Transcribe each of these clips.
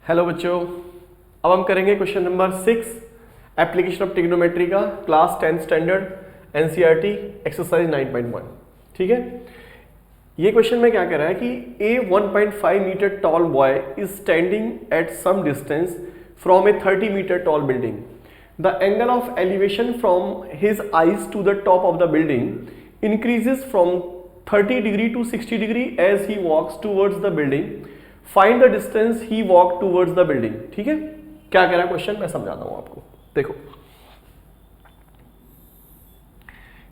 Hello बच्चों, अब हम करेंगे question number 6 application of trigonometry का क्लास 10 स्टैंडर्ड एनसीईआरटी एक्सरसाइज 9.1। ठीक है, ये क्वेश्चन में क्या कह रहा है कि a 1.5 metre tall boy is standing at some distance from a 30 metre tall building. The angle of elevation from his eyes to the top of the building increases from 30 degree to 60 degree as he walks towards the building. Find the distance he walk towards the building. ठीक है, क्या कह रहा है question, मैं समझाता हूं आपको। देखो,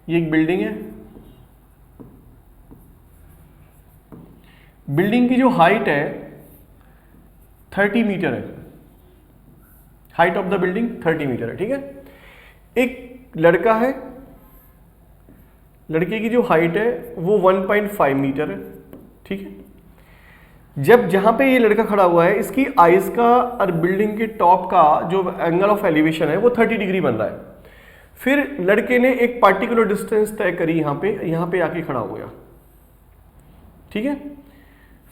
ये एक बिल्डिंग है। बिल्डिंग की जो हाइट है 30 मीटर है। Height of the building 30 metre है। ठीक है, एक लड़का है, लड़के की जो हाइट है वो 1.5 मीटर है। ठीक है, जब जहां पे ये लड़का खड़ा हुआ है, इसकी आइज का और बिल्डिंग के टॉप का जो एंगल ऑफ एलिवेशन है वो 30 डिग्री बन रहा है। फिर लड़के ने एक पार्टिकुलर डिस्टेंस तय करी, यहां पे आके खड़ा हो गया। ठीक है,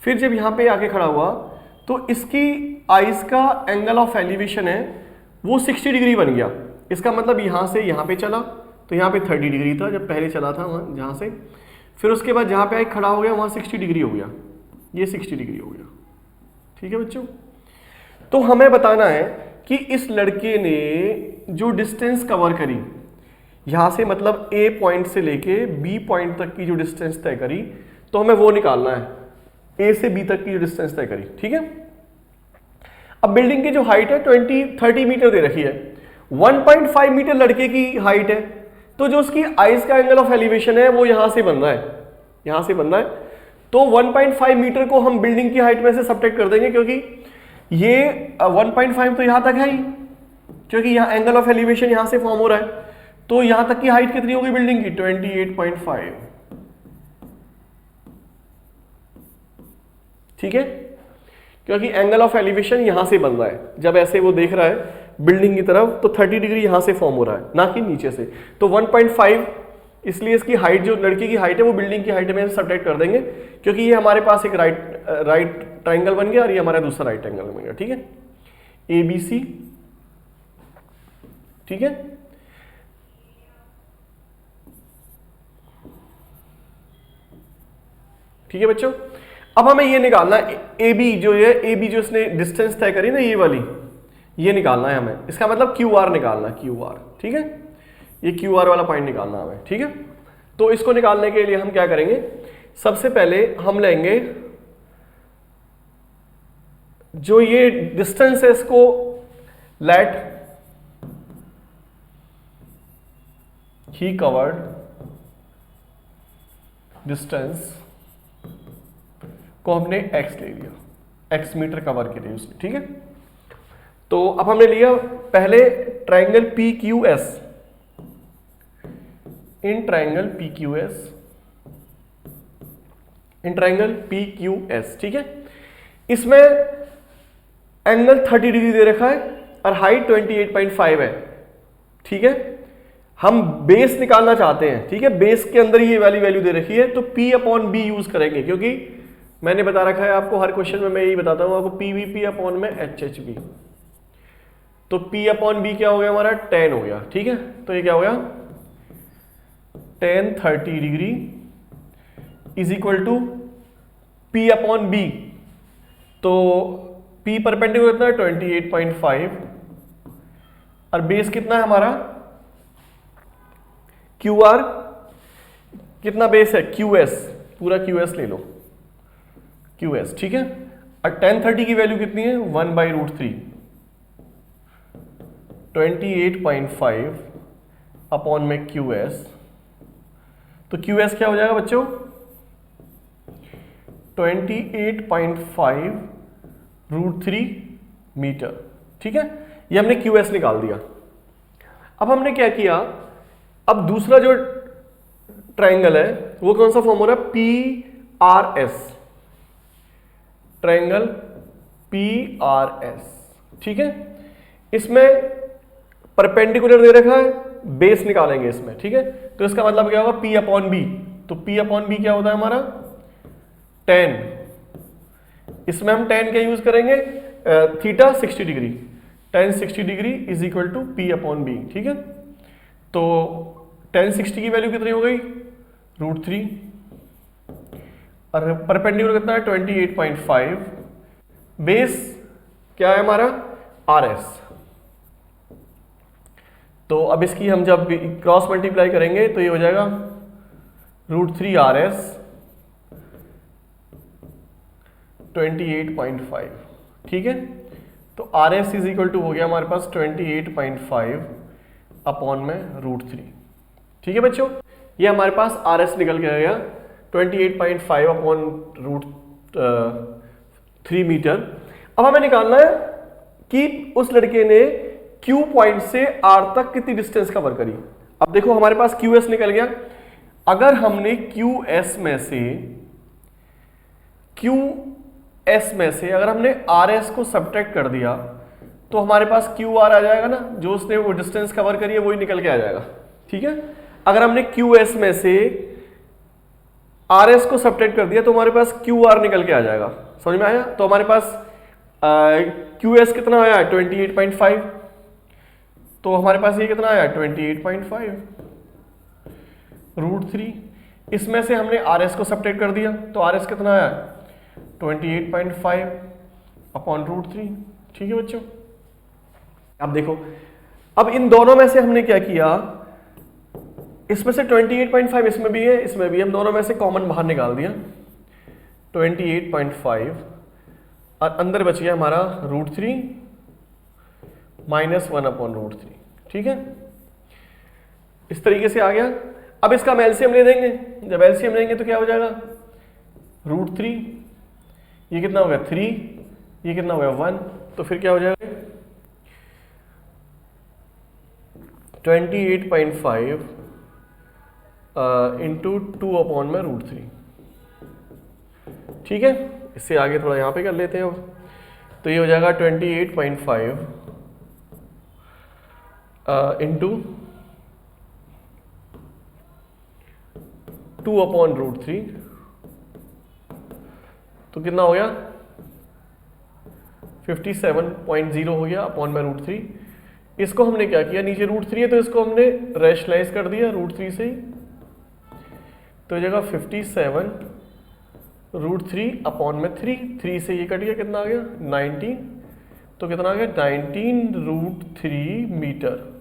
फिर जब यहां पे आके खड़ा हुआ तो इसकी आइज का एंगल ऑफ एलिवेशन है वो 60 डिग्री बन गया। इसका मतलब यहां से यहां पे चला तो यहां पे 30 डिग्री था जब पहले चला था वहां जहां से, फिर उसके बाद जहां पे आके खड़ा हो गया वहां 60 डिग्री हो गया, ये 60 डिग्री हो गया। ठीक है बच्चों, तो हमें बताना है कि इस लड़के ने जो डिस्टेंस कवर करी यहां से, मतलब ए पॉइंट से लेके बी पॉइंट तक की जो डिस्टेंस तय करी, तो हमें वो निकालना है, ए से बी तक की जो डिस्टेंस तय करी। ठीक है, अब बिल्डिंग की जो हाइट है 30 मीटर दे रखी है, 1.5 मीटर लड़के की हाइट है, तो जो उसकी आइज का एंगल ऑफ एलिवेशन है वो यहां से बन रहा है, यहां से बन रहा है। तो 1.5 मीटर को हम बिल्डिंग की हाइट में से सब्ट्रैक्ट कर देंगे, क्योंकि ये 1.5 तो यहां तक है ही, क्योंकि यहां एंगल ऑफ एलिवेशन यहां से फॉर्म हो रहा है। तो यहां तक की हाइट कितनी होगी बिल्डिंग की, 28.5। ठीक है, क्योंकि एंगल ऑफ एलिवेशन यहां से बन रहा है, जब ऐसे वो देख रहा है बिल्डिंग की तरफ तो 30 डिग्री यहां से फॉर्म हो रहा है, ना कि नीचे से। तो 1.5, इसलिए इसकी हाइट, जो लड़के की हाइट है वो बिल्डिंग की हाइट में सब्ट्रैक्ट कर देंगे, क्योंकि ये हमारे पास एक राइट ट्रायंगल बन गया और ये हमारा दूसरा राइट ट्रायंगल बन गया। ठीक है, ABC। ठीक है, ठीक है बच्चों, अब हमें ये निकालना है AB जो है, AB जो इसने डिस्टेंस तय करी ना, ये वाली, ये निकालना है हमें। इसका मतलब QR निकालना है, QR। ठीक है, ये QR वाला पॉइंट निकालना है हमें। ठीक है, तो इसको निकालने के लिए हम क्या करेंगे, सबसे पहले हम लेंगे जो ये डिस्टेंस है, इसको लेट ही कवर्ड डिस्टेंस को हमने x ले लिया, x मीटर कवर के लिए उसने। ठीक है, तो अब हमने लिया पहले triangle PQS, in triangle PQS। ठीक है, इसमें एंगल 30 डिग्री दे रखा है और हाइट 28.5 है। ठीक है, हम बेस निकालना चाहते हैं। ठीक है, बेस के अंदर ये वाली वैल्यू दे रखी है, तो P/B यूज करेंगे, क्योंकि मैंने बता रखा है आपको, हर क्वेश्चन में मैं यही बताता हूं आपको, PVP/HHB। तो P/B क्या हो गया हमारा, 10 हो गया। ठीक है, तो ये क्या हो गया, tan 30 degree is equal to P/B। तो P परपेंडिकुलर कितना है, 28.5, और बेस कितना है हमारा, QR कितना बेस है, QS, पूरा QS ले लो, QS। ठीक है, और tan 30 की वैल्यू कितनी है, 1/√3, 28.5 अपॉन में QS। तो QS क्या हो जाएगा बच्चों, 28.5√3 मीटर। ठीक है, ये हमने QS निकाल दिया। अब हमने क्या किया, अब दूसरा जो ट्रायंगल है वो कौन सा फॉर्म हो रहा है, PRS, ट्रायंगल PRS। ठीक है, इसमें परपेंडिकुलर दे रखा है, बेस निकालेंगे इसमें। ठीक है, तो इसका मतलब क्या होगा, P/B। तो P/B क्या होता है हमारा, 10। इसमें हम 10 क्या यूज करेंगे, theta 60 degree, tan 60 degree is equal to P upon B, ठीक है। तो tan 60 की वैल्यू कितनी हो गई, √3, और परपेंडिकुलर कितना है 28.5, बेस क्या है हमारा RS। तो अब इसकी हम जब क्रॉस मल्टीप्लाई करेंगे तो ये हो जाएगा √3 RS 28.5, ठीक है। तो RS इज इक्वल टू हो गया हमारे पास 28.5 अपॉन में √3, ठीक है बच्चों। ये हमारे पास RS निकल के आ गया 28.5 अपॉन √3 मीटर। अब हमें निकालना है कि उस लड़के ने Q पॉइंट से R तक कितनी डिस्टेंस कवर करी। अब देखो हमारे पास QS निकल गया। अगर हमने QS में से अगर हमने RS को सब्ट्रैक्ट कर दिया तो हमारे पास QR आ जाएगा ना, जो उसने वो डिस्टेंस कवर करी है वही निकल के आ जाएगा, ठीक है। अगर हमने QS में से RS को सब्ट्रैक्ट कर दिया तो हमारे पास QR निकल के आ जाएगा, समझ में आया। तो हमारे पास QS कितना आया 28.5, तो हमारे पास ये कितना आया 28.5 √3, इसमें से हमने RS को सब्ट्रैक्ट कर दिया तो RS कितना आया 28.5 अपॉन √3, ठीक है बच्चों। अब देखो, अब इन दोनों में से हमने क्या किया, इसमें से 28.5 इसमें भी है, इसमें भी, हम दोनों में से कॉमन बाहर निकाल दिया 28.5 और अंदर बच गया हमारा √3 -1 अपॉन √3, ठीक है। इस तरीके से आ गया। अब इसका हम एलसीएम ले देंगे, जब एलसीएम लेंगे तो क्या हो जाएगा √3, ये कितना हो गया 3, ये कितना हो गया 1, तो फिर क्या हो जाएगा 28.5 इंटू 2 अपॉन में √3, ठीक है। इससे आगे थोड़ा यहाँ पे कर लेते हैं अब, तो ये हो जाएगा 28.5 इंटू 2 अपॉन √3, तो कितना हो गया 57.0 हो गया अपॉन में √3। इसको हमने क्या किया, नीचे √3 है तो इसको हमने रैशनलाइज कर दिया √3 से ही, तो जगह 57 √3 अपॉन में 3 से ये कट गया, कितना आ गया 19, तो कितना आ गया 19 √3 मीटर।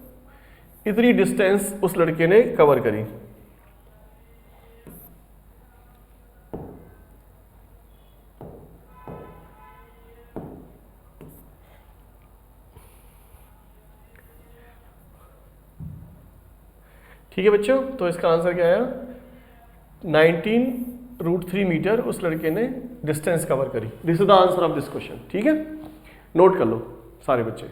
इतनी डिस्टेंस उस लड़के ने कवर करी। ठीक है बच्चों, तो इसका आंसर क्या आया 19 √3 मीटर उस लड़के ने डिस्टेंस कवर करी। This is the answer of this question, ठीक है। नोट कर लो सारे बच्चे।